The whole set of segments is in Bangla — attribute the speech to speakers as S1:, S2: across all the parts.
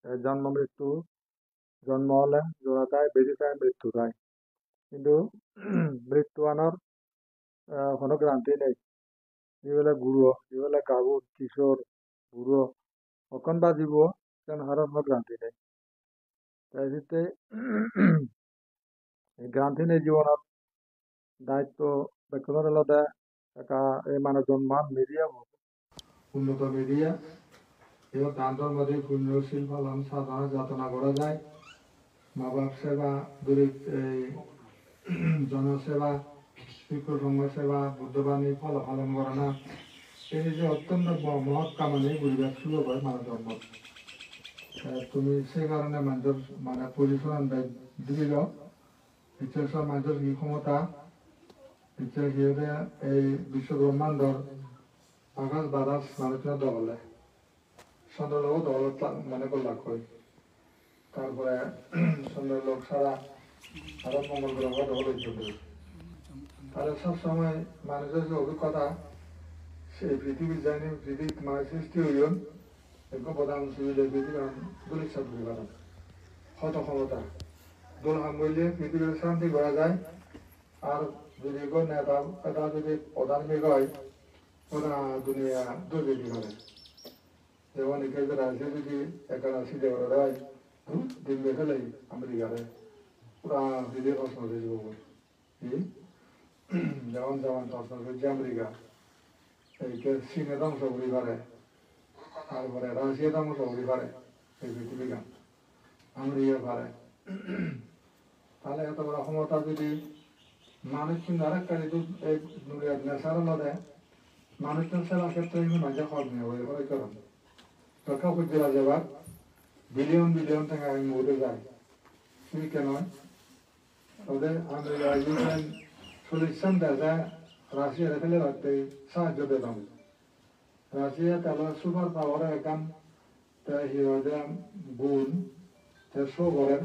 S1: জন্ম মৃত্যু, জন্ম হলে জোড়া যায়, বেশি যায় মৃত্যু যায়। কিন্তু মৃত্যু আনার কোনো গ্যারান্টি নেই। যিবিলাক বুড়ো, যিবিলাক গাভৰু, কিশোর, বুড়ো, কখন বাজিব তেন হাৰৰ কোনো গ্যারান্টি নেই। তাৰপিছতে এই গ্যারান্টি নেই জীৱনত দায়িত্ব ব্যক্তিগত আলাদা একা এই মানুষজন মান মিডিয়া উন্নত মিডিয়া এবার দান্তর মধ্যে পুণ্যশীল পালন সাধনা যাতনা করা যায়। মা বাপ সেবা, দরিদ্র জনসেবা, শিক্ষক সঙ্গ সেবা, বুদ্ধবাণী ফল পালন করে না, এই যে অত্যন্ত মহৎ কামানি পরিবেশ সুযোগ হয় মানব জন্ম। তুমি সেই কারণে মানুষের মানে পজিশন দিবিল ইচ্ছে সব মানুষের কি ক্ষমতা ইচ্ছে সিহঁতে এই বিশ্ব ব্রহ্মাণ্ডর আকাশ বাতাস মানুষের দলে চন্দ্রলোক দল মানে করলাক হয়। তারপরে চন্দ্রলোক ছাড়া আরো মঙ্গল গ্রহ দল হইতে। তাহলে সবসময় মানুষের যে অভিজ্ঞতা সেই পৃথিবীর যায়নি, পৃথিবী মানে সৃষ্টি হইল একটু প্রধান সুবিধা পৃথিবীর দলিত সাধুরি কারণ হত ক্ষমতা দোল হামলে পৃথিবীর শান্তি করা যায়। আর যদি নেতা এটা যদি প্রধানমিক হয় ওরা দুনিয়া দুর্নীতি করে। যেমন এখানে রাজ্যে যদি একটা রাশি দেওয়া হয় দিন বেখেলে আমেরিকারে পুরা বিদেশ প্রশ্ন দিয়ে দিব যেমন যেমন প্রশ্ন করছে আমেরিকা এই চীনে ধ্বংস করি পারে, তারপরে রাশিয়া ধ্বংস করি পারে এই পৃথিবীকে আমেরিকা পারে। তাহলে এত বড় ক্ষমতা যদি মানুষ কিন্তু আরেকটা এই নেশার মধ্যে মানুষের সেবা ক্ষেত্রে কিন্তু মানুষের খরচ নেই ওই কারণ দরকার করছে রাজাবাদ বিলিয়ন বিলিয়ন টাকা আমি মরে যায় তুমি কেন ওদের আমেরিকা ইউক্রেন সলিউশন দেয় রাশিয়ার ফেলে রাখতে সাহায্য দিতাম। রাশিয়া তাহলে সুপার পাওয়ার একান হিরোদের গুণ শো করেন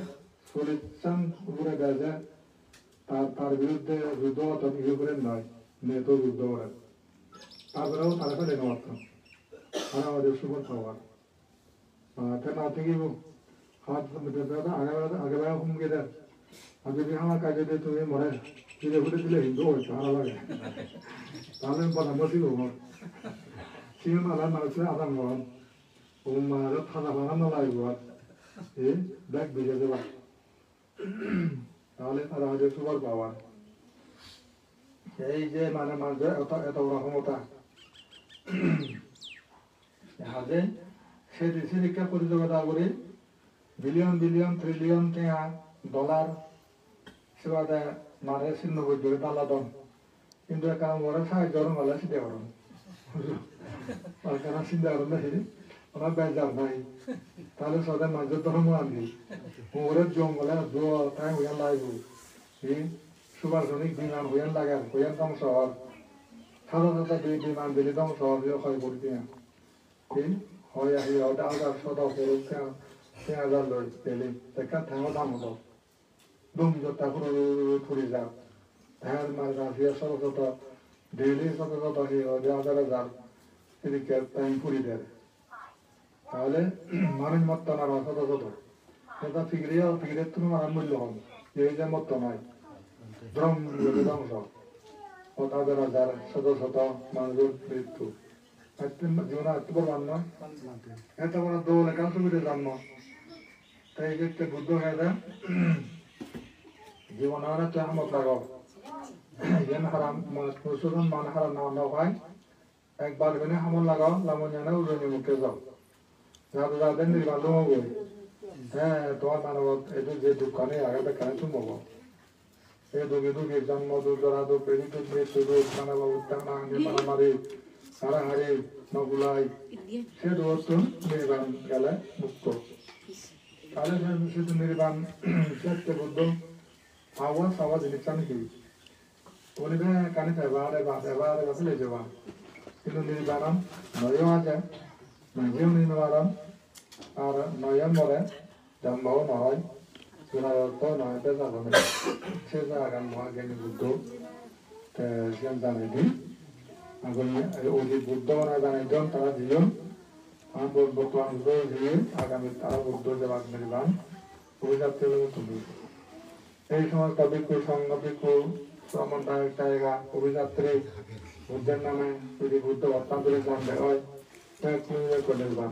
S1: সলিউশন উপরে দেয় তার বিরুদ্ধে যুদ্ধ ইউক্রেন নয় নেটো যুদ্ধ করেন তারপরেও তারা ফেলে মাত্র আর আমাদের সুপার পাওয়ার কেন থেকে হাত আগেবেলা হুমকে দেন আর যদি আমার কাজে দিয়ে তুমি মরে ফিরে ফুটে দিলে হিন্দু হয়েছে ভালো লাগে তাহলে প্রধান বসিল আমার সিং আলার মানুষের আদান গ্রহণ ও মারা থানা বানানো লাগবে এই ব্যাগ ভিজে দেওয়া তাহলে তারা হয়তো সুপার পাওয়ার। এই যে মানে মানুষের এত বড় ক্ষমতা হাজে সেদিকে প্রতিযোগিতা করে বিলিয়ন বিলিয়ন ট্রিলিয়ন টাকা ডলার সেবাতে মানে ৯৬ ডালা দন কিন্তু কারণ ওরা সাহায্য হলে চিন্তা করেন কারণ চিন্তা করেন না সেদিন ওনার বেজার নাই তাহলে সদায় মানুষের ধর্ম আনবি ওরে জঙ্গলে তাই হইয়ান লাগবো এই সুপারসনিক বিমান হইয়ান লাগান হইয়ান ধ্বংস হওয়ার সাদা সাদা বিমান দিলে ধ্বংস হওয়ার হয় করতে এই হয় আহি হাজার শত করুক ৩,০০০ লই পেলে দেখা থাকা দাম হতো দুম যতা ফুরি যাক হ্যাঁ মার রাশিয়া শত শত ডেইলি শত শত হাজার হাজার এদিকে টাইম ফুরি দেয় তাহলে মানুষ মত না শত শত এটা ফিগরের তুমি আমার মূল্য হবে এই যে মত নয় ভ্রম ধ্বংস হাজার হাজার শত শত মানুষের মৃত্যু জীবন এত বড় জন্ম এত বড় দোল একান্ত করে জন্ম তাই ক্ষেত্রে বুদ্ধ হয়ে যায় জীবন তো আমত লাগাও যেন হারাম মুসলমান মান হারাম না হয় একবার বেনে হামল লাগাও লামন জানা উড়নি মুখে যাও যাতে যাদের নির্বাচন হবে হ্যাঁ তোমার মানব এটা যে দোকানে আগে বেকানে তুমি বলো এই দুগে দুগে জন্ম দুধ ধরা দুধ পেরি দুধ মৃত্যু দুধ মানব উত্তানা মারামারি হারাহারি নগুলাই সে দোস্ত নির্বাণ গেলে মুক্ত তাহলে সেতু নির্বাণ সত্য বুদ্ধ আওয়াজ আওয়াজ নিচ্ছান কি উনি কানে এবারে বাসলে যাওয়া কিন্তু নির্বাণম নয় আছে নিজেও নির্বাণ আর নয়ন বলে জন্মও নয় সুনায়ত্ত নয় যাবে সে আগাম মহাজ্ঞানী বুদ্ধ জানেনি আগুন ওই বুদ্ধ জানাইজন তারা জীবন বর্তমান দিয়ে আগামী তারা বুদ্ধ জবাব নির্বাণ অভিযাত্রী তুমি এই সমস্ত ভিক্ষু সংঘ ভিক্ষু শ্রমণদায়ক জায়গা অভিযাত্রী বুদ্ধের নামে যদি বুদ্ধ অত্যান্তরে জানতে হয় নির্বাণ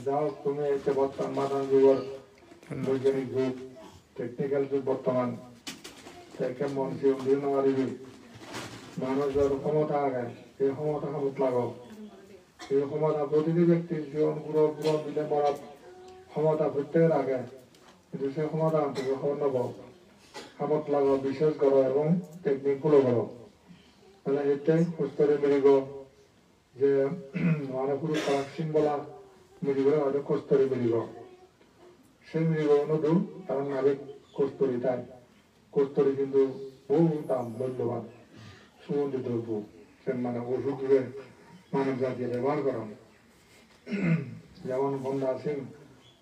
S1: যাও তুমি এসে বর্তমান মাদান যুগের বৈজ্ঞানিক যুগ টেকনিক্যাল যুগ বর্তমান কেমন সে বিভিন্ন মারিবি মানুষের ক্ষমতা আগে এই ক্ষমতা হামত লাগো এই ক্ষমতা প্রতিটি ব্যক্তির জীবন পুরো পুরো মিলে মরার ক্ষমতা প্রত্যেকের আগে কিন্তু সেই ক্ষমতা থেকে নব হামত লাগো বিশেষ করো এবং টেকনিক গুলো করো মানে এতে সুস্থরে মিলিব যে মানে পুরো সিম্বলা মিলিব হয়তো কস্তরে মিলিব সেই মিলিব নদু তার নাবিক কস্তরি তাই কস্তরি কিন্তু বহু দাম মূল্যবান সুগন্ধি দ্রব্য সে মানে ওষুধে মানব জাতি ব্যবহার করা যেমন গন্ধা সিং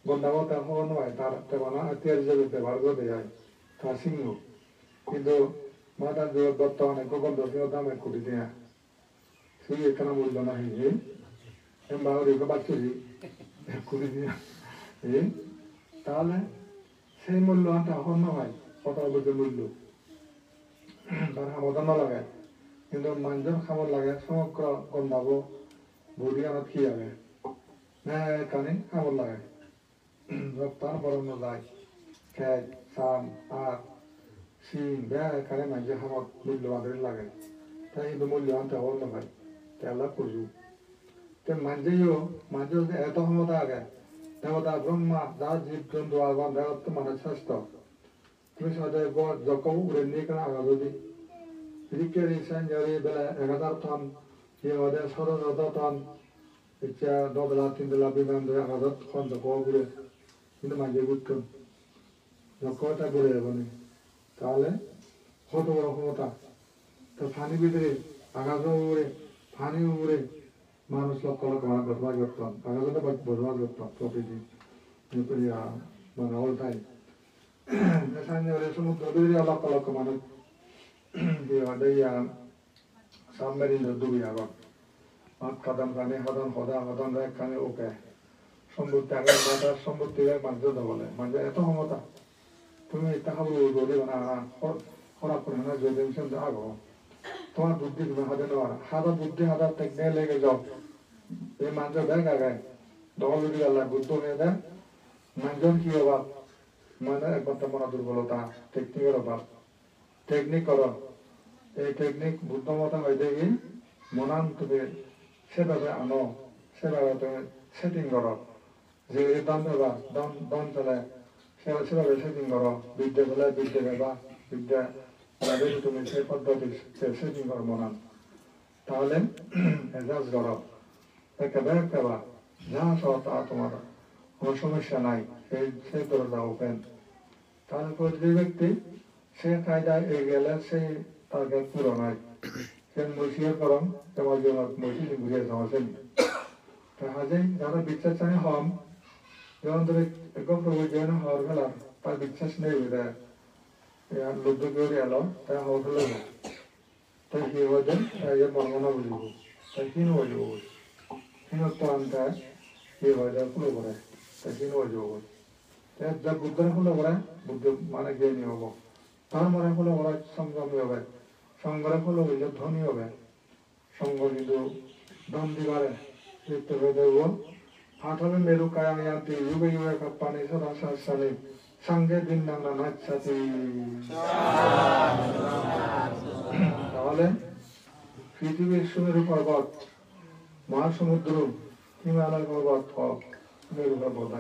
S1: গন্ধাও তার হওয়া নয় তার তেমন আত্মীয় হিসেবে ব্যবহার করতে যায় তার সিংহ কিন্তু মাতার যুগের বর্তমানে গন্ধ সিংহ দাম 1 কোটি টাকা সেই এখানে মূল্য না হয়ে বাউরি বাচ্চি 1 কোটি টাকা তাহলে সেই মূল্য আনটা হওয়া নয় কত বছর মূল্য তার হামতা না লাগে কিন্তু মানুষের খাবার লাগে সমগ্র গন্ধাবো বডি আমার কি লাগে না কানে খাবার লাগে রক্তার বরণ যায় খেত সাম আর সিং কানে মানুষের খাবার মূল্য বাঁধের লাগে তাই কিন্তু মূল্য আনতে হওয়ার নয় তেলা পুজো তো মানুষের এত ক্ষমতা আগে দেবতা ব্রহ্মা যা জীব জন্তু আগুন দেবত মানে শ্রেষ্ঠ তুমি সাথে যখন উড়ে নিয়ে কেন আগা যদি রিকের ইসাঞ্জারি বেলা 1000 টন ইয়ে 17 টন ইচ্ছা 2 বেলা 3 বেলা বিমান ধরে আঘাত খন্ড পাওয়া ঘুরে কিন্তু মাঝে ঘুরতাম যখনটা ঘুরে যাবনি তাহলে কত বড় ক্ষমতা তো ফানি ভিতরে আঘাত উড়ে ফানি উড়ে মানুষ লক্ষ লক্ষ মানুষ বসবাস করতাম আঘাতে বসবাস করতাম প্রতিদিন মানে অল টাইম ইসাঞ্জারি সমুদ্র লক্ষ লক্ষ মানুষ সাবমেরিন ডুবি আবার কাদাম কানে হদন হদা হদন রেখ কানে ওকে সম্পত্তি আগে বাটার সম্পত্তি মানুষ বলে মানুষের এত ক্ষমতা তুমি তাহাবো যদি না খরাপ করে না যদি আগো তোমার বুদ্ধি তুমি হাতে নেওয়ার হাজার বুদ্ধি হাজার টেকনিক লেগে যাও এই মানুষের ব্যাগ আগায় দখল যদি আল্লাহ বুদ্ধ হয়ে দেয় মানুষজন কি অভাব মানে একমাত্র মনে দুর্বলতা টেকনিকের অভাব টেকনিক করো এই টেকনিক বুদ্ধমতা হয়ে দেখি মনান তুমি সেভাবে আনো সেভাবে তুমি সেটিং করো যে দাম দেবা দাম চলে সেভাবে সেটিং করো বিদ্যা বলে বিদ্যা দেবা বিদ্যা তুমি সেই পদ্ধতি সেটিং করো মনান তাহলে অ্যাডজাস্ট করো একেবারে একেবারে যা সব তা তোমার কোনো সমস্যা নাই সেই দরজা ওপেন তাহলে প্রতিটি ব্যক্তি সে কায়দায় এগিয়ে গেলে সেই টার্গেট পুরো নয় সে মসিয়ার করম তোমার জন্য মসি বুঝিয়ে সমস্যা নেই হাজে যারা বিশ্বাস চাই হম যেমন ধরে একদম প্রভু জয়ন হওয়ার বেলা তার বিশ্বাস নেই বেদে লুদ্ধ কেউ এলো তাই হওয়া হলো তাই কি হয়ে যায় বর্ণনা বুঝব তাই কিন হয়ে যাব কিনত্ব আনতে কি হয়ে যায় ফুলো করে তাই কিন হয়ে যাব যা বুদ্ধের ফুলো করে বুদ্ধ মানে জ্ঞানী হব তার মনে হলো ওরা সংগ্রামী হবে সংগ্রাম হলো হইলে ধনী হবে সঙ্গ কিন্তু ধন দিবারে লিপ্ত হয়ে দেব হাট হবে মেরু কায়ায়াতি যুগে যুগে কাপ্পানি সদা সালে সঙ্গে দিন নানা নাচাতি তাহলে পৃথিবীর সুমেরু পর্বত মহাসমুদ্র হিমালয় পর্বত মেরু পর্বত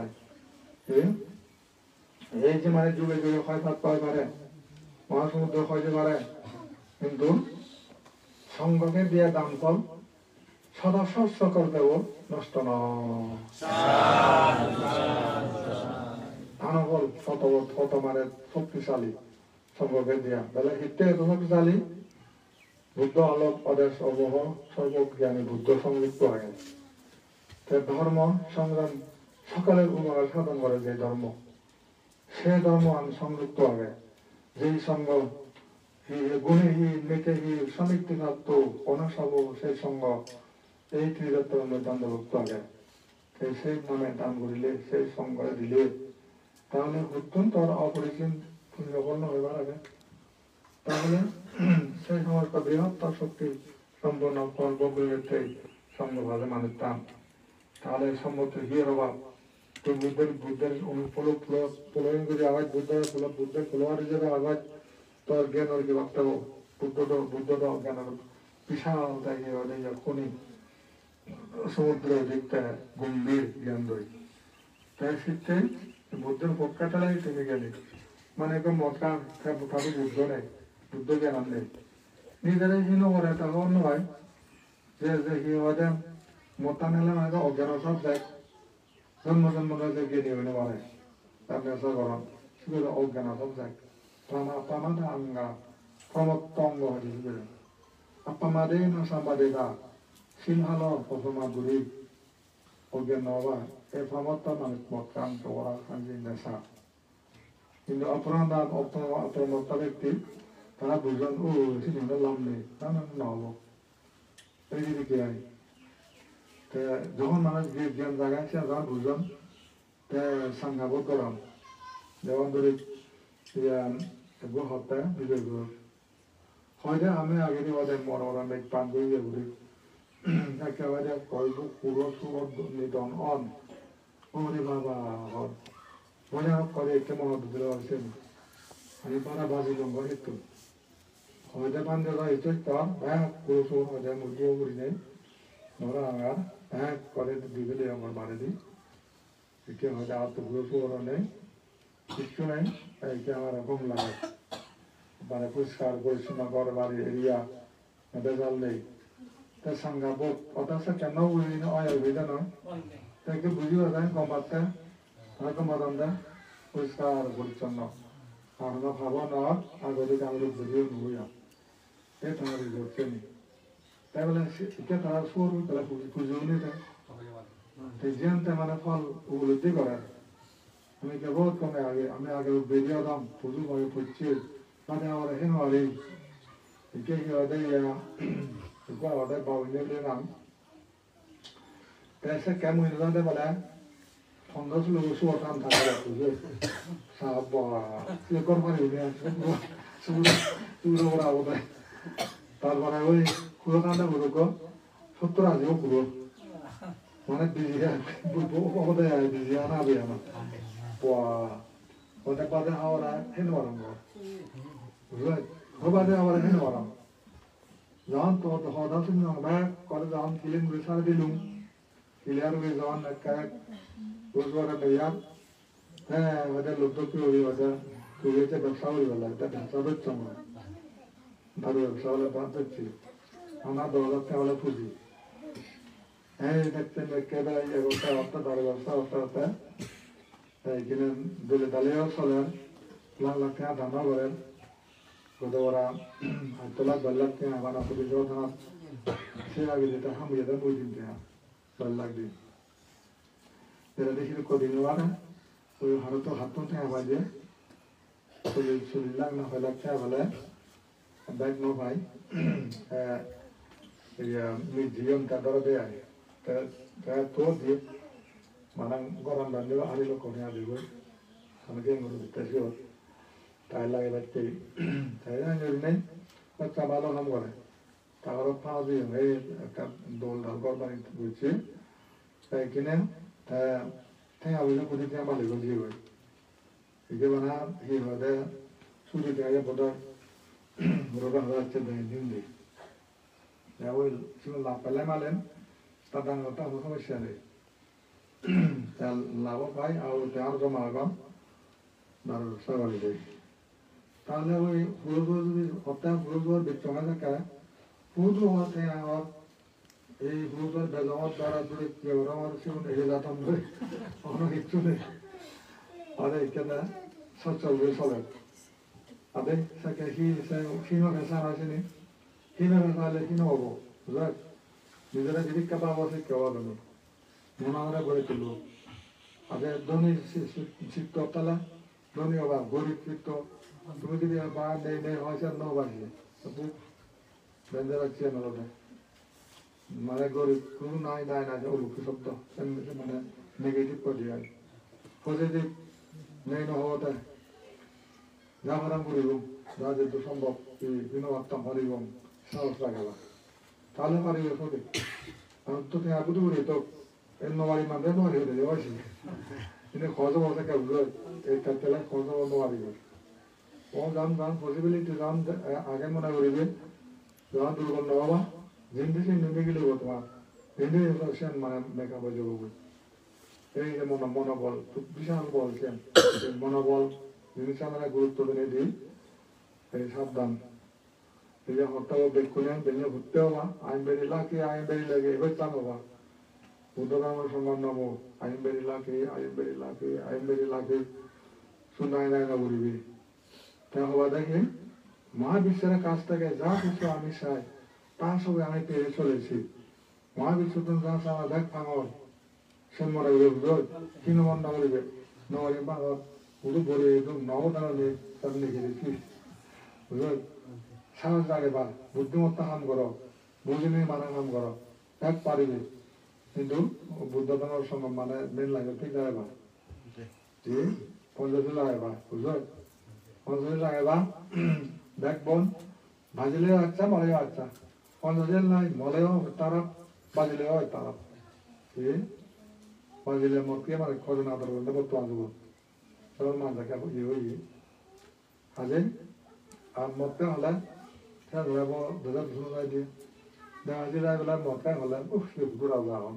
S1: এই যে মানে যুগে যুগে ক্ষয়পাত পায় পারে মহাসমুদ্র হইতে পারে কিন্তু সংঘকে দিয়ে দান ফল সদা সকল দেব নষ্ট ধানফল শত মানে শক্তিশালী সংঘকে দিয়া বেলা হিতে এত শক্তিশালী বুদ্ধ অলপ অদেশ অবহ সর্বজ্ঞানী বুদ্ধ সংযুক্ত হয় ধর্ম সংগ্রাম সকালের উপকার সাধন করে যে ধর্ম সে ধর্ম আমি সংযুক্ত হবে যেই সঙ্গ গুণে হি নেতে হি সমিতি প্রাপ্ত অনসব সেই সঙ্গ এই ত্রিদত্তর মধ্যে অন্তর্ভুক্ত আগে সেই নামে দান করিলে সেই সংগ্রহে দিলে তাহলে অত্যন্ত অপরিসীম পুণ্যপূর্ণ হইবার আগে তাহলে সেই সমস্ত বৃহত্তর শক্তি সম্পূর্ণ কল্পগুলিতে সম্ভবভাবে মানুষতাম তাহলে সম্মতি বিয়ের অভাব তো বুদ্ধের অনুপ্রলয়ন করে আওয়াজ বুদ্ধের ফলোয়ার হিসেবে আওয়াজ তোর জ্ঞান আর কি বক্তব্য বুদ্ধ জ্ঞান বিশাল জায়গায় খনি সমুদ্র দেখতে গম্ভীর জ্ঞান দই তাই শিখতে বুদ্ধের পক্ষাটাই তুমি গেলে মানে একদম মতকা কারো বুদ্ধ নেই বুদ্ধ জ্ঞান নেই নিজেরাই হীন করে তাকে অন্য হয় যে কি হয় মতা নিলে মানে অজ্ঞান সব দেখ জন্ম যে জ্ঞানী হইলে পারে তার নেশা গরম শুধু অজ্ঞান সব দেখ পামাদা আঙ্গা প্রমত্ত অঙ্গ হয়েছে আপামাদে না সাম্বাদেগা সিংহালো প্রথমা গুরি অজ্ঞান নবা এই প্রমত্ত মানুষ মতকান তোরা খাঞ্জি নেশা কিন্তু অপ্রমত্ত ব্যক্তি তারা বুঝলেন ও সিনেমা লাভ নেই না নহব এই দিকে আই যখন মানুষ জ্ঞান জাগাইছে যখন বুঝলাম সাংঘাবো গরম যেমন ধরে হত্যা বিজয় হয়তো আমি আগে মনোরম পান করে ঘুরি একেবারে কয়বো পুরো সুর নিধন অন ওরে বাবা হন মনে করে একটা মহাবিদ্র আছেন আমি পারা বাজি লঙ্গ হেতু হয়তো পান্ডে রয়েছে তখন পুরো সুর হয়তো মুরগিও করি নেই ধরা আমার করে দিলে আমার বাড়ি দিই একে হয়তো আর তো পুরো সুর নেই কিচ্ছু নেই একে আমার ঘুম লাগে মানে পরিষ্কার পরিচ্ছন্ন ঘর বাড়ি এরিয়া বেজাল নেই তা সাংঘাবো অথচ কেন বুঝি না অভিধা নয় তাকে বুঝিও যায় কমাতে হয়তো মাদামদা পরিষ্কার পরিচ্ছন্ন আমরা ভাবো না আগতে আমরা বুঝিও নুয়া এ তোমার হচ্ছে নি তাই বলে এটা তারা সুর তারা পুজো নিয়ে দেয় জানতে মানে ফল উপলব্ধি করার আমি কেবল কমে আমি আগে বেরিয়ে দাম পুজো করে পড়ছি মানে আমার হেন আরে একে ওদের বাউন্ডারি নাম पैसे क्या महीने जाते बोले 15 लोग सुबह काम था तुझे साहब ये कर मारी हुई है सुबह बड़ा होता है तार बना वही खुला काम था बुजुर्ग 70 आदमी खुलो माने बिजी है वो होता है बिजी आना भी आना वाह होते पाते हमारा है ना वाला right वो पाते हमारा है ना वाला जान तो होता सुन ना मैं कर जान किले मुझे सारे दिलूं Ilyar we zon kayak uzwara bayar wada lubdo ki ori wada kuwete ব্যবসা করি বলা এটা ব্যবসা হচ্ছে না ভালো ব্যবসা হলে বাদ দিচ্ছি আমার 2000 টাকা হলে পুঁজি দেখতে একেবারে এগোটা অর্থাৎ তার ব্যবসা হতে এখানে দলে দালেও চলেন লাখ লাখ টাকা দামও করেন কত ওরা 8 লাখ 12 লাখ টাকা আমার আসলে যখন সে আগে যেটা হামিয়ে দেন ওই দিন টাকা লাগবে এরা দেখি কদিন ওরা ওই ভারত হাতও টাকা বাজে 40 লাখ 90 লাখ টাকা বলে ব্যাগ নো ভাই মিউজিয়াম তা ধরে দেয় তা তো দিয়ে মানে গরম বান্ধব আড়ি লোক করে দিব আমাকে মনে দিতেছি তাই লাগে বাচ্চা তাই নেই বাচ্চা ভালো কাম করে তারপর পাওয়া দিয়ে একটা দোল ঢাল করবার বুঝছি তাই কিনে তাই আবেদন করে দিয়ে আমার লেগে দিয়ে গেল একে বানা হি হতে শুরু থেকে বোধহয় রোডা হচ্ছে দিন দিই ওই লাভ পেলে মালেন তার ডাঙরটা আমার সমস্যা নেই লাভ পাই আর জমা আগাম আর সবাই দেয় তাহলে ওই ফুল যদি সপ্তাহে ফুল বিচ্ছনা থাকে ফুল হতে আমার এই ফুলের বেজমত দ্বারা জুড়ে কেউ আমার সেগুন এড়ে যেতাম ধরে কোনো কিচ্ছু নেই আর এইখানে সচ্ছল হয়ে চলে আদে সাকে হীন ভেসা আসেনি হীন ভেসা হলে হীন হবো বুঝলেন নিজেরা জীবিকা পাবো সে কেউ হবে না মনে আমরা গড়ে তুলব আদে ধনী চিত্ত তালা ধনী হবা গরিব চিত্ত তুমি যদি বা নেই নেই হয়েছে ন বাড়িয়ে বেঁধে রাখছি নলটা মানে গরিব কোনো নাই নাই নাই অলুকি শব্দ মানে নেগেটিভ করে দিয়ে পজিটিভ নেই নহতে যা হারাম করিব যা যেহেতু সম্ভব বিনবাত্তা পারিব সাহস রাখবা তাহলে পারিবে সঠিক কারণ তো তুমি আগুতে করি তো এর নবারি মানতে নবারি হতে যাওয়াছি কিন্তু খরচ বলতে কেউ এই তেলে খরচ নবারি ও গান গান পসিবিলিটি গান আগে মনে করিবে যখন দুর্বল নহবা জিন্দিগি নেমে গেলে তোমার এনে মানে মেকআপ হয়ে যাবো এই যে মনোবল বিশাল বলছেন মনোবল জিনিস আমরা গুরুত্ব দিনে দিই এই সাবধান এই যে হত্যাও দেখুলেন বেরিয়ে ঘুরতে হবা আইন বেরি লাগে এবার চান হবা বুদ্ধরামের সঙ্গে নব আইন বেরি লাগে শুনাই নাই না বলিবি তা হবা দেখি মহাবিশ্বের কাছ থেকে যা কিছু আমি চাই তা সবে আমি পেয়ে চলেছি মহাবিশ্ব তুমি যা চাওয়া দেখ ভাঙর সে মনে করবে কিনো মন না করিবে নগরী ভাঙর বুধু বলে একদম নবদানে তাদের লিখে দিচ্ছি বুঝলো সাহস লাগে বা বুদ্ধিমত্তা কাম করো বুঝিনি মানে কাম করো এক পারিবে কিন্তু বুদ্ধদানের সময় মানে মেন লাগে ঠিক লাগে বা পঞ্চাশ লাগে বা বুঝলো 50 টাকা ব্যাকবোন ভাজিলেও আচ্ছা মলেও আচ্ছা 50 নাই মলেও তারা বাজিলেও তারা বাজিলে মতকে মানে খোঁজ না ধরবো করতে আনবো তখন মাঝাকে ইয়ে হয়ে হাজে আর মতকে হলে সে ধরাবো দুজন ধুনো যাই দিয়ে দেখা যায় বেলা মতকে হলে ঘুরা যা হন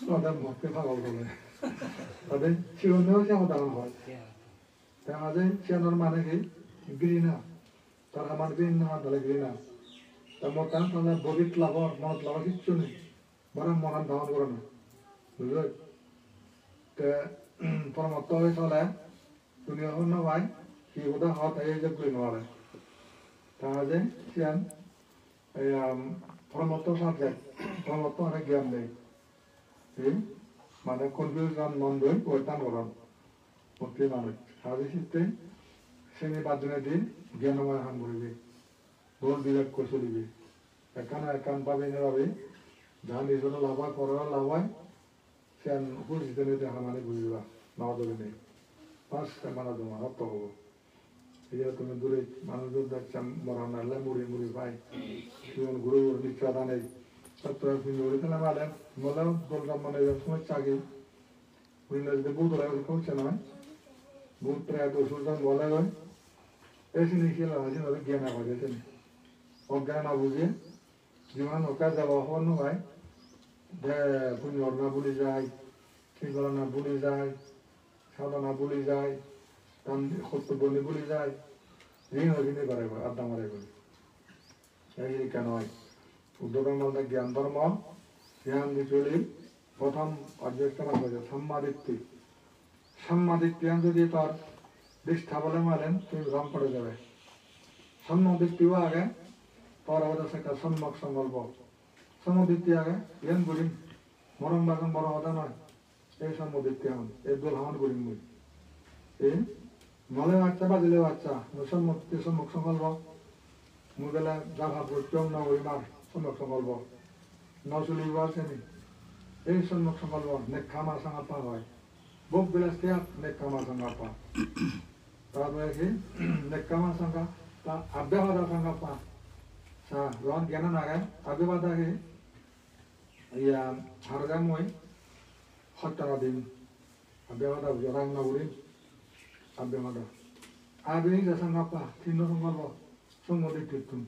S1: তাদের মতকে পাগল করে তাদের শিরনেও সে উদাহরণ হয় দেখা যায় সিয়ানোর মানে কি ঘৃণা তার আমার ঘৃণা তাহলে ঘৃণা তার মত তাহলে বগিত লাভর মত লাভর কিচ্ছু নেই বরং মনান ধারণ করে না বুঝলো পরমত্ত হয়ে চলে তুমি এখন না ভাই কি বোধা হওয়া তাই যে করে নেওয়ারে তাহলে সিয়ান এই পরমত্ত সাবজেক্ট পরমত্ত অনেক জ্ঞান দেয় মানে কনফিউশন মন দই ওইটান করেন মুক্তি মানুষ সাহায্য শিখতে শ্রেণী বাদনে দিন জ্ঞানময় হাম করিবে গোল বিরাট করে চলিবে একান পাবে নেবে যা নিজের লাভ হয় পরের লাভ হয় সে বুঝতে নিতে হামানে বুঝবা নাও ধরে নেই পাঁচ মানা তোমার হত হবো এই যে তুমি দূরে মানুষজন দেখছেন মরা নাড়লে মুড়ি পাই জীবন ঘুরে ঘুরে নিশ্চয়তা নেই সত্তর ঘুরে তাহলে মানে বললাম বললাম মানে সময় চাকরি যদি বুধ লাগে কমছে নয় বুধ প্রায় 10 জন বলে হয় এসে নিচে আছে জ্ঞান হয়েছে অজ্ঞান না বুঝে জীবন ওকা যাব হওয়ার নয় পুণ্যর না ভুলে যায় ঠিকলা না ভুলে যায় সাদা না ভুলে যায় কর্তব্য নিয়ে ভুলে যায় ঋণ হয়ে করে আড্ডা মারে করে এই কেন হয় উদ্যোগের মধ্যে জ্ঞান ধর্ম জ্ঞান দিয়ে চলি প্রথম অবজেক্টটা হয়েছে সাম্মাদিক জ্ঞান যদি তার দৃষ্টা বলে মারেন তুমি রং করে যাবে সম্মদৃষ্টিও আগে পর অবস্থা একটা সম্যক সংকল্প সম্মদৃষ্টি আগে জ্ঞান করি মরম বাগান বড় কথা নয় এই সম্মদৃষ্টি হন এই দোল হন করি মুই এই মলে বাচ্চা বাজিলেও বাচ্চা সম্মতি সম্যক সংকল্প মুই বেলা যা ভাব চং না ওই মার সম্যক সংকল্প নচলিব আছেনি এই সম্যক সংকল্প নেক্ষা মা সাঙাপা হয় বুক বিলাস নেক্ষা মা সাঙাপা তারপরে কি নেক্ষা মা সাঙ্গা তা আব্যাবাদা সাঙ্গাপা সা রন জ্ঞান নাগে আব্যাবাদা কি ইয়া হারগা মই হত্যারা দিন আব্যাবাদা জরাং না উড়ি আব্যাবাদা আবি যা সাঙ্গাপা তিন সংকল্প সম্মতি টিতুন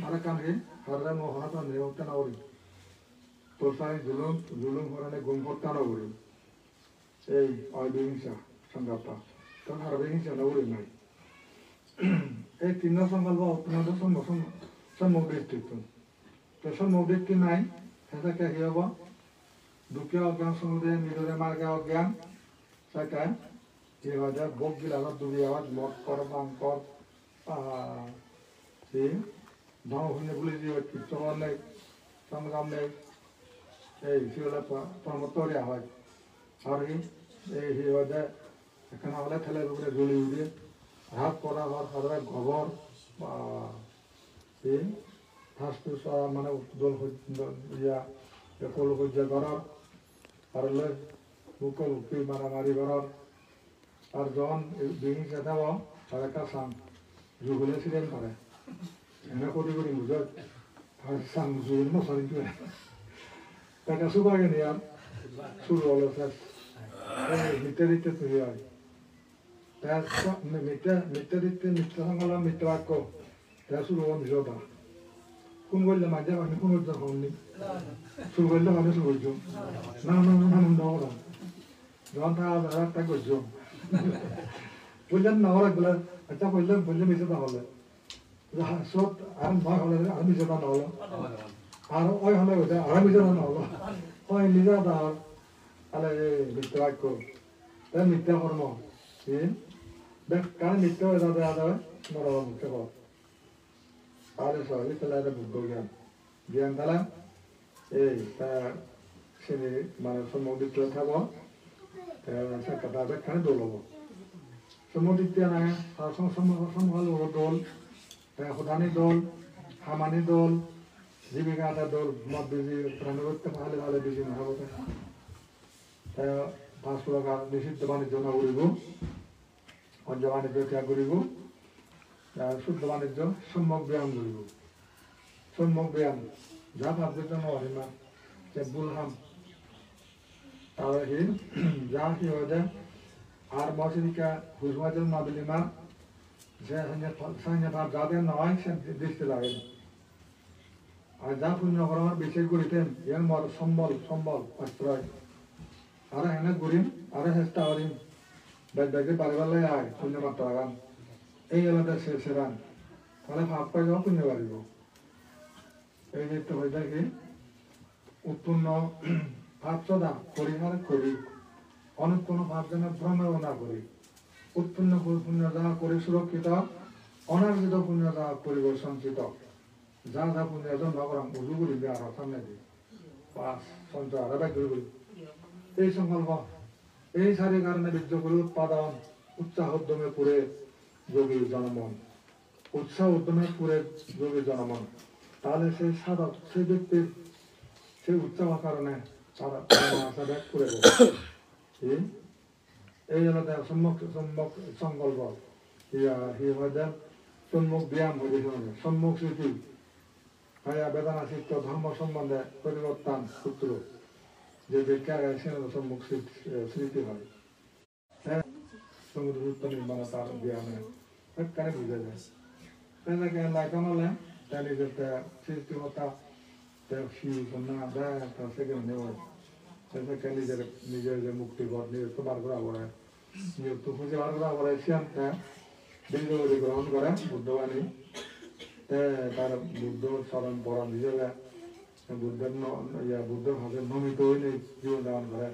S1: আর কান কি হারগা মই হনাতা নেওতা না উড়ি তোরসাই জুলুম হরানে গুম হত্যা না উড়ি এই অহিংসা সংজ্ঞাপা তখন হারবে হিংসা না উড়ি নাই এই তিন সংকল্প অত্যন্ত সম্যক দৃষ্টিত্ব তো সম্যক দৃষ্টি নাই সেটাকে কি হব দুঃখে অজ্ঞান সমুদে মিলরে মার্গে অজ্ঞান সেটা কি হয় যে ভোগ বিলাসত ডুবি আওয়াজ মদ কর পান কর ধন শুনে বলে যে চল নেই সংগ্রাম নেই এই সেগুলো পরমত্তরিয়া হয় আর এই যে এখানে হলে ঠেলে উপরে জ্বলি উঠে হাত পড়া হওয়ার হাতের গোবর বা ফার্স্ট মানে দোল ইয়া কল সহ্য করার আর মুখোমুখি মারামারি করার আর যখন বিহি খেতাব তার একটা সাম যুগলে ছিলেন করে এনে করি বুঝো আর সাম যুগল মশারি করে তাকে সুবাগে নিয়ে আর শুরু হলো শেষ মিথ্যে দিতে তৈরি হয় মিথ্যে দিতে মিথ্যা সংকলন মিথ্যা বাক্য তা শুরু হন বিজয়টা কোন করলে মাঝে মাঝে কোন উদ্যোগ হননি শুরু করলে মানে শুরু করছো না যখন তা করছো বললেন না ওরা গুলো আচ্ছা বললেন মিশে তাহলে সব আর ভয় হলে আর মিশে না হলো আর ওই হলে আর মিশে না হলো ওই নিজে তাহলে মিথ্যা বাক্য তাই মিথ্যা কর্ম কারণ মিথ্যা হয়ে যাবে আদায় মরা মুখে কর আর সহজে তাহলে একটা বুদ্ধ জ্ঞান তাহলে এই তা সে মানে সম্মুখ থাকবো সে কথা ব্যাখ্যানে দোল হবো সম্মুখ নাই সম্ভালো দোল সদানি দোল হামানি দোল জীবিকা এটা দোল মদ বেশি প্রাণ করতে ভালো ভালো বেশি না হবো পাঁচ প্রকার নিষিদ্ধ বাণিজ্য না করিব অঞ্জ বাণিজ্য ত্যাগ করিব শুদ্ধ বাণিজ্য সম্যক ব্যায়াম করিব সম্যক ব্যায়াম যা ভাবতে নয় না সে বুলহাম তাহলে কি যা কি হয়ে যায় আর মশিকা হুজমাজল মাবিলিমা যে সাইনে ভাব যাদের নয় সে দৃষ্টি লাগে না আর যা পুণ্য করার বিশেষ করিতেন এর মর সম্বল আশ্রয় আর এনে করিম আর চেষ্টা করিম ব্যাগে বাড়িবার আয় পুণ্য মাত্র আগাম এই এলাকা সেরান তাহলে ভাব পাই যাওয়া পুণ্য বাড়িব এই যে হয়ে যায় কি উৎপন্ন ভাব সদা পরিহার করি অনেক কোনো ভাব যেন ভ্রমেও না করি উৎপন্ন পুণ্য যা করি সুরক্ষিত অনার্জিত পুণ্য যা করিব সঞ্চিত যা যা পুণ্য জন্ম করাম উজু করিবে আর সামনে দিই পাঁচ সঞ্চয় আর ব্যাগ করি এই সংকল্প এই সারি কারণে বীর্য করে উৎপাদন উৎসাহ উদ্যমে পুরে যোগীর জনমন উৎসাহ উদ্যমে পুরে যোগীর জনমন তাহলে সেই সাধক সেই ব্যক্তির সেই উৎসাহ কারণে তারা আশা ব্যাগ করে এই হলো সম্মুখ সংকল্প সম্মুখ ব্যায়াম হয়ে সম্মুখ স্মৃতি বেদনা চিত্ত ধর্ম সম্বন্ধে পরিবর্তন সূত্র যে ব্যাখ্যা সে সম্মুখ স্মৃতি হয় সমুদ্র নির্মাণ তার ব্যায়ামে কানে বুঝা যায় তাদেরকে লাইকন হলে তার নিজের সৃষ্টিমতা শিবনা দেয় তার সেখানে নেওয়া তাদেরকে নিজের যে মুক্তি পথ নিজের তো বার করা পড়ে নিজের তো খুঁজে বার করা পড়ে সিয়ান্তে বীর্য গ্রহণ করে বুদ্ধবাণী তার বুদ্ধ স্মরণ পরম হিসেবে বুদ্ধের হাতে নমিত হইলে জীবন যাপন করে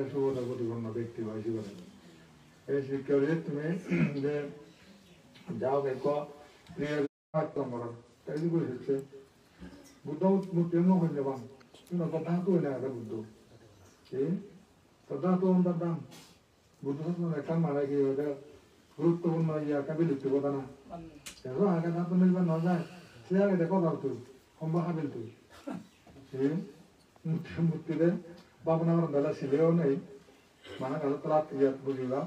S1: সুবোধ প্রতিপন্ন ব্যক্তি হয় জীবনে এই শিক্ষা তুমি যে যাও প্রিয় করো তাই কি করেছে বুদ্ধ মুক্তি হয়ে যাবান কিন্তু কথা তো না একটা বুদ্ধ এই কথা তো অন্তর দাম বুদ্ধ একটা মারা গিয়ে ওটা গুরুত্বপূর্ণ ইয়াকে বিলুপ্ত কথা না এরও আগে না তো মিলবে না যায় সে আগে দেখো দাও তুই সম্ভব হাবিল তুই এই মূর্তিদের বাবনা আমার বেলা ছিলেও নেই মানে গেল তো রাত ইয়াত বুঝিবা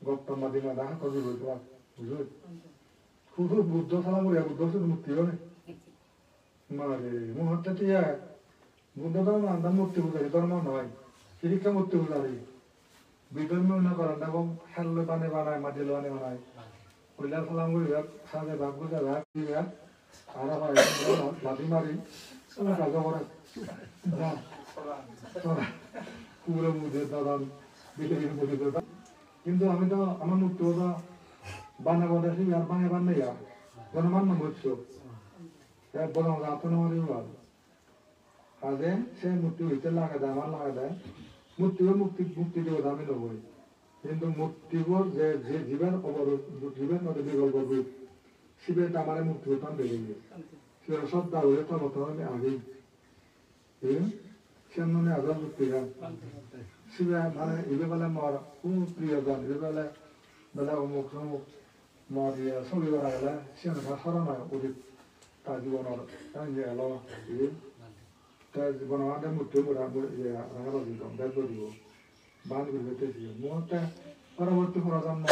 S1: গপ্তম মাদিমা দেখা কবি বলতে বুঝলো শুধু বুদ্ধ সালাম করিয়া বুদ্ধ শুধু মূর্তিও নেই মানে মুহূর্তে টিয়া বুদ্ধ ধর্ম আন্দার মূর্তি পূজারি ধর্ম নয় শিক্ষা মূর্তি পূজারি বিধর্মী উন্নয়ন করেন এবং খেললে পানি বানায় মাটি লোয়ানি বানায় কইলা সালাম করিবা সাজে ভাগ বুঝা ভাগ দিবা আর হয় লাঠি মারি কাজ করে পুরো মুখে দাদান বিটের মুখে দাদা কিন্তু আমি তো আমার মূর্তি তো বানা বানাছি আর বানাই বানাই আর জনমান না বুঝছো বড় রাতো নমারি আর কাজে সে মূর্তি হইতে লাগা দেয় আমার লাগা দেয় মূর্তিও মুক্তি দিব আমি নবই কিন্তু মূর্তিবর যে জীবের অবরোধ জীবের মধ্যে বিকল্প রূপ শিবের আমার মুক্তি হতাম বেড়ে গিয়ে শিবের শ্রদ্ধা হলে তো মতো আমি আগেই সে মনে আজাদ মুক্তি গান শিবে মানে এবে বেলা মর কোন প্রিয়জন এবে বেলা অমুক সমুক মর ছবি করা গেলে সে সরণ হয় উচিত তা জীবনের যে এলো তা জীবন আমাদের মৃত্যু করা রাখা দিব দেখব দিব বান করতে দিব মুহূর্তে পরবর্তী প্রজন্ম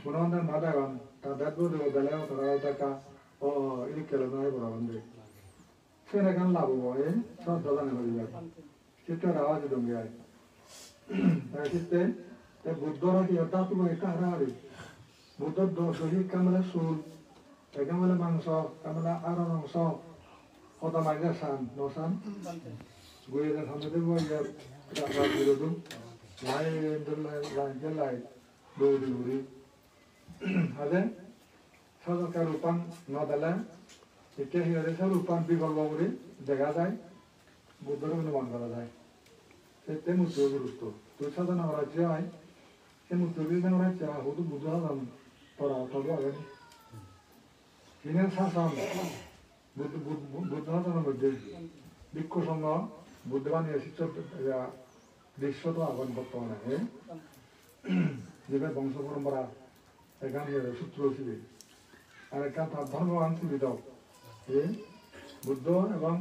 S1: মনে না দেখান তা দেখব দিব বেলাও তারা দেখা ও এই কেলে নয় বড় বন্ধু সেটা কেন লাভ হয় সব দলানে হয়ে যাবে সেটা আওয়াজ দমে আয় তাই সেতে বুদ্ধরা কি ওটা তুমি কারা আরে বুদ্ধর দহি কামলা সুর কামলা মাংস কামলা আরো মাংস কত মাইনা সান নসান গুয়ে সামনে দেব ইয়া রাখা বিরোধ লাই লাই দৌড়ি দৌড়ি আদে সরকার রূপান নদালা এটা হিয়ারে সব রূপান বিকল্প করে দেখা যায় বুদ্ধর অনুমান করা যায় সেতে মূর্তি গুরুত্ব তুই সাধারণ রাজ্য হয় সে মূর্তি রাজ্য হতো বুদ্ধ হাজার পড়া তবে আগে 지난 사상 부ddha는 뭐지? 믿고 성어 부ddha만의 직접 리쇼도 하건 것도 하네. 집에 봉수부는 뭐라 대감이를 수트로시비. 아니까 다 ধর্মবান সুবিধা 예 বুদ্ধ এবং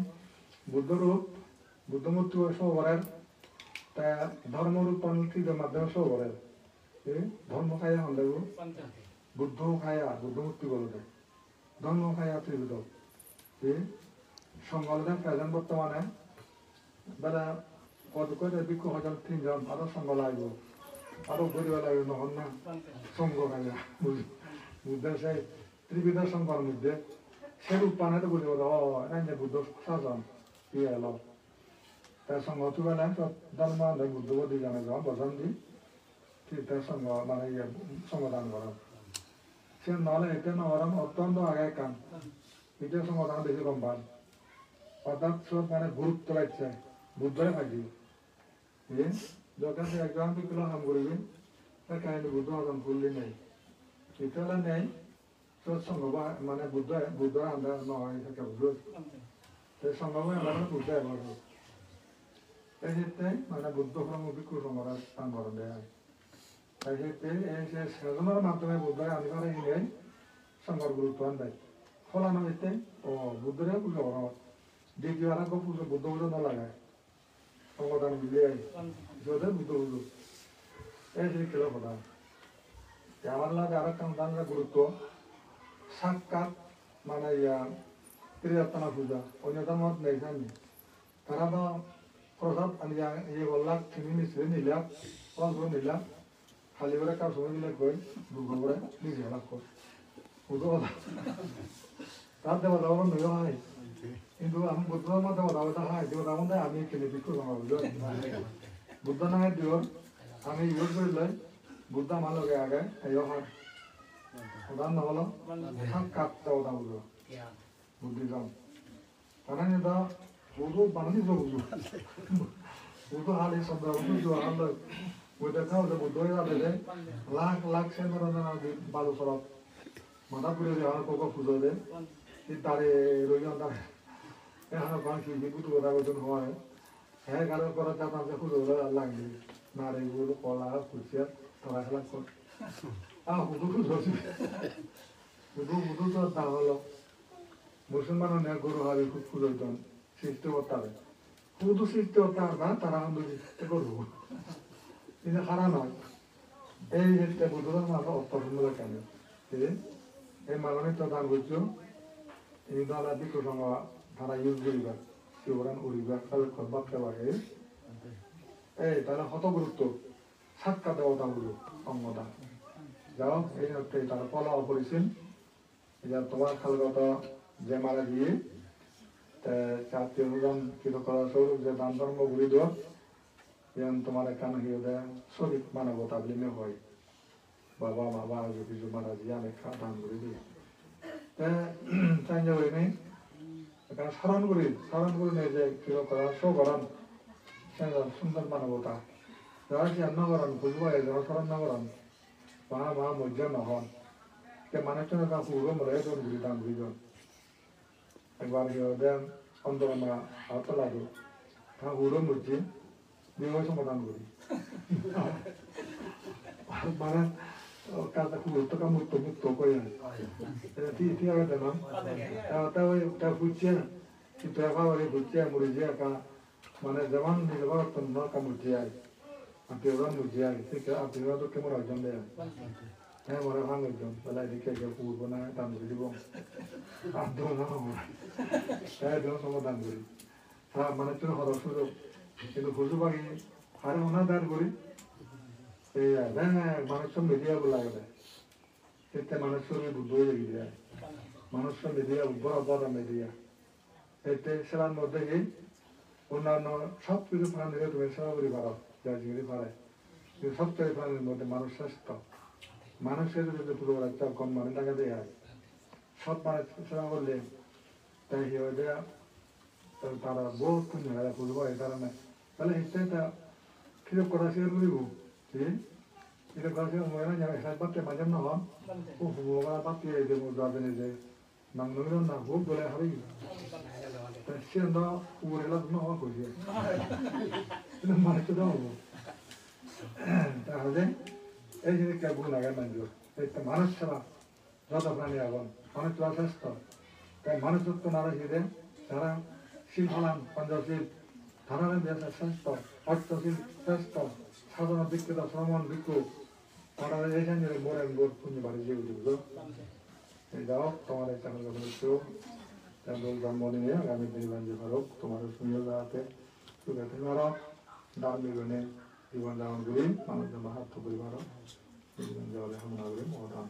S1: বুদ্ধরূপ বুদ্ধমূর্তি সবরের তা ধর্মরূপান্তরিত মাধ্যমে সবরের ধর্ম খায়া হলেও বুদ্ধ খায়া বুদ্ধমূর্তি বলতে ধর্ম খায়া ত্রিবিধ সংগঠন প্রেজেন্ট বর্তমানে বেলা কত কত বিক্ষ হাজার 3 জন আরো সংঘ লাগবে আরো গরিব লাগবে নহন না সংঘ খায়া বুদ্ধের সেই ত্রিবিধ সংঘর মধ্যে সে রূপানে তো বুঝে বলো এনে বুদ্ধ সাজন ইয়ে এলো তার সংঘ তুলে নেন সব ধর্ম বুদ্ধবতী জানে যাওয়া বসন দি ঠিক তার সংঘ মানে ইয়ে সংগঠন করা সে নহলে এটা নহরম অত্যন্ত আগে কাম এটা সংগঠন বেশি কম ভাল অর্থাৎ সব মানে গুরুত্ব লাগছে বুদ্ধরে পাইছি যখন সে একজন কিলো কাম করবি তার কাহিনী বুদ্ধ হজম করলে নেই এটা নেই সৎসঙ্গ মানে বুদ্ধ আমরা নহয় থাকে বুঝলো সেই সংগমে আমরা বুদ্ধ এবার এই ক্ষেত্রে মানে বুদ্ধ ক্রম বিক্ষু সংগ্রাম স্থান করেন দেয় এই ক্ষেত্রে এই যে সেজনের মাধ্যমে বুদ্ধ আনিবার নেই সংগর গুরুত্ব দেয় ফলানো হইতে ও বুদ্ধরে পুজো করা দ্বিতীয় আর পুজো বুদ্ধ পুজো না লাগায় সংগঠন মিলিয়ে যদি বুদ্ধ পুজো এই যে কিলো কথা আমার লাগে আর একটা গুরুত্ব সাক্ষাৎ মানে ত্রিরত্না পূজা অন্যতম নেই জানি তারা তো প্রসাদ ইয়ে বললাম চিনি মিশ্রি নিলাম অল্প নিলাম খালি করে কার সময় মিলে কই দুর্গ করে নিজে লাভ কর বুঝো কথা তার দেওয়া দেওয়া নয় হয় কিন্তু আমি বুদ্ধ মধ্যে কথা হয় দেওয়া মধ্যে আমি খেলে বিক্ষু জমা বুঝলো বুদ্ধ নামে দিও আমি ইউজ করলে বুদ্ধ আমার লগে আগে এই হয় উদাহরণ হলো সাক্ষাৎ দেওয়া বুঝলো বুদ্ধিজম কারণ এটা বুধু বানানি বুঝু বুধু হালি শব্দ বুঝু হাল বুদ্ধ খাও যে বুদ্ধ হয়ে লাখ লাখ সে ধরনের বালু সরব মাথা পুড়ে দেওয়া কোকো পুজো দে তারে রইলাম তারে এখন বাকি বুধু ওরা ওজন হয় হ্যাঁ কারো করা চাতাম যে পুজো লাগবে নারী গুলো কলা কুচিয়া তারা খেলা কর বুধু পুজো বুধু তো দাম হলো মুসলমান গরু হাবি খুব পুজোজন সৃষ্টি করতে হবে শুধু সৃষ্টি করতে পারবা তারা করবো কিন্তু খারাপ নয় এই ক্ষেত্রে বুদ্ধর মাথা অত্যন্ত কেন এই মানুষ তো দান করছো এই দ্বারা বিক্ষ সঙ্গ তারা ইউজ করিবা শিবরান উড়িবা তাদের খরবাদ খেবাকে এই তারা কত গুরুত্ব সাক্ষাৎ দেবতা গুলো অঙ্গদা যাও এই হচ্ছে তারা কলা অপরিসীম তোমার খালগত যে মারা গিয়ে চারটি অনুদান কিছু করার স্বরূপ যে দান ধর্ম ঘুরি দেওয়া যেন তোমার এখানে গিয়ে শরীর মানবতা বিলীন হয় বাবা বাবা কিছু মারা গিয়ে আমি দান করে দিই তাই যাবে নেই এখানে স্মরণ করি নেই যে কিছু করার শো করান সুন্দর মানবতা যারা কি অন্ন করান বুঝবো যারা স্মরণ না করান মা মা মজ্জ নহন কে মানুষজনের কাছে পুরো মরে ঘুরি দান ঘুরি জন একবার দেন অন্তরমা হাত লাগো তা উড়ো মরছি বিবাহ সমাধান করি মানে কাজটা খুব তো মুক্ত করে না ঠিক আছে না তা বুঝছে কিন্তু একেবারে বুঝছে মরে যে একা মানে যেমন নিজের অত্যন্ত কামড়ছে আপনিও মুঝে আগে থেকে আপনিও তো কেমন একজন দেয় হ্যাঁ মনে ভাঙ একজন বেলা এদিকে পূর্ব না দান করে দিব আন্দোলন হ্যাঁ সমাধান করি হ্যাঁ মানে তুমি হওয়ার সুযোগ কিন্তু হুজু বাকি আরে ওনার দান করি এই মানুষের মিডিয়া লাগে এতে মানুষের বুদ্ধ হয়ে গিয়ে মানুষের মিডিয়া বড় বড় মিডিয়া এতে সেলার মধ্যে গিয়ে অন্যান্য সব কিছু প্রাণীকে তুমি সেবা করি পারো যা জিনিস পারে কিন্তু সবচেয়ে প্রাণীর মধ্যে মানুষ শ্রেষ্ঠ মানুষের যদি পুরো একটা কম মানে টাকা দেওয়া হয় সব মানুষ সেবা করলে তাই দেওয়া তারা বহুত পুণ্য হয় বুঝবো এই কারণে তাহলে এটা কিরকম করা শেয়ার করিব এটা করা শেয়ার মনে না যাবে সাত বাচ্চা মাঝে না হন ও হুবা বাচ্চা যে যাবেন যে নাংলো না হুব বলে হবে সে না উড়ে লাগ না হওয়া করছে এটা মানুষ তো হবো তাহলে এই জিনিস কেবল লাগে মানব এটা মানুষ ছাড়া যত প্রাণী আগুন মানুষ যথেষ্ট তাই মানুষত্ব না রয়েছে তারা শিল্পলাম পঞ্চশীল ধারণের দেশে শ্রেষ্ঠ অর্থশীল শ্রেষ্ঠ সাধনা বিকৃত শ্রমণ বিক্ষু তারা এখানে মোড়েন বোধ পুণ্য বাড়ি যে বুঝলো এই যাও তোমার এই চ্যানেল বলছো ব্রাহ্মণী নিয়ে আগামী দিন যে ভারত তোমার সুন্দর যাতে সুখাতে পারো দান বিগুণে জীবন যাপন করি মানুষের মাহাত্ম করি পারো জীবন যাওয়ালে হামলা করি মহান